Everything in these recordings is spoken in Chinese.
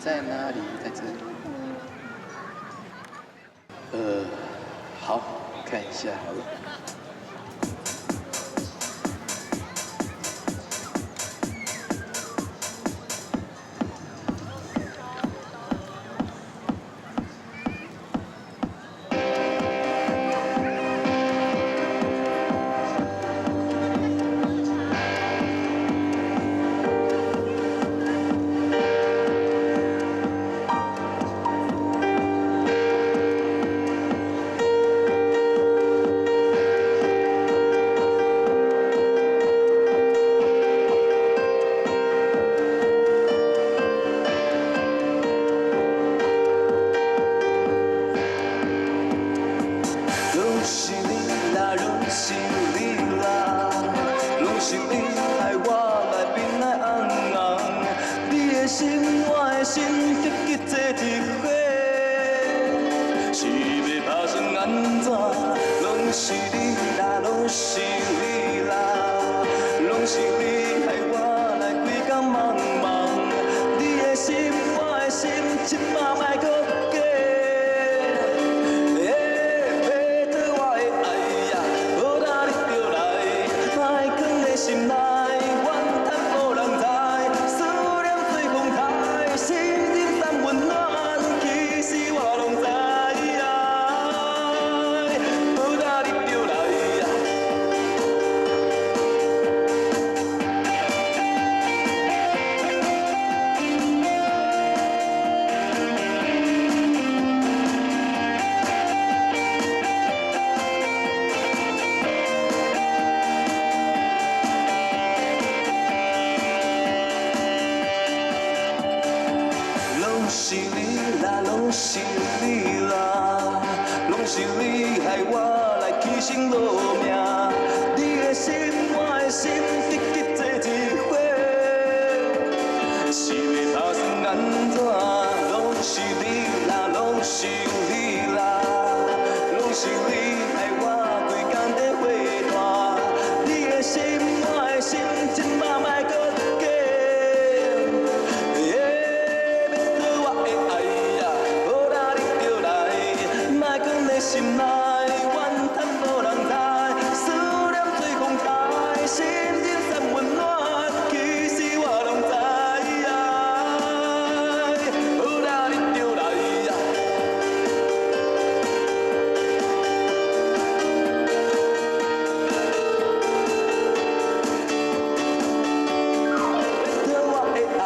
在哪里？在这里。好，看一下好了。拢是你啦，拢是你啦，拢是你害我来变来红红。你的心，我的心，结结做一伙，是要打算安怎？拢是你啦，拢是你啦，拢是你害我来规工茫茫。你的心，我的心，一摆莫搁假。 心内怨叹无人知，思念做风台，心冷淡温暖，其实我拢知呀。好大你就来呀！拢是你啦，拢是你啦，拢是你害我来起心落命。你的心，我的心，结结做一伙，是要打算安怎？拢是你啦，拢是你啦，拢是你害我规工在火炭。你的心，我的心，一摆莫搁假。 心内怨叹无人知，思念做风台，心冷散温暖，其实我拢知呀。好啦，你就来呀！得我的爱，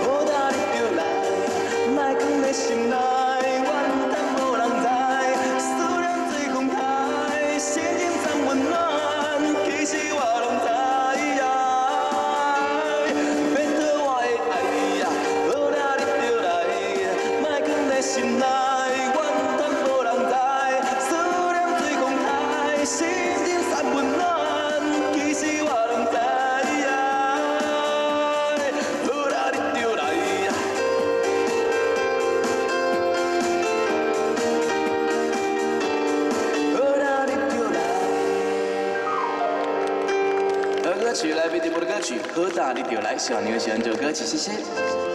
好啦，你就来，莫讲在心内怨叹无人知。 心冷散温暖，其实我拢知呀。要讨我的爱呀，好啦，你就来，莫藏在心内，怨叹无人知。思念做风台，心冷散温暖，其实我拢知呀。好啦，你就来呀。 歌曲来，贝蒂波的歌曲《喝大你就来》，希望你会喜欢这首歌曲，谢谢。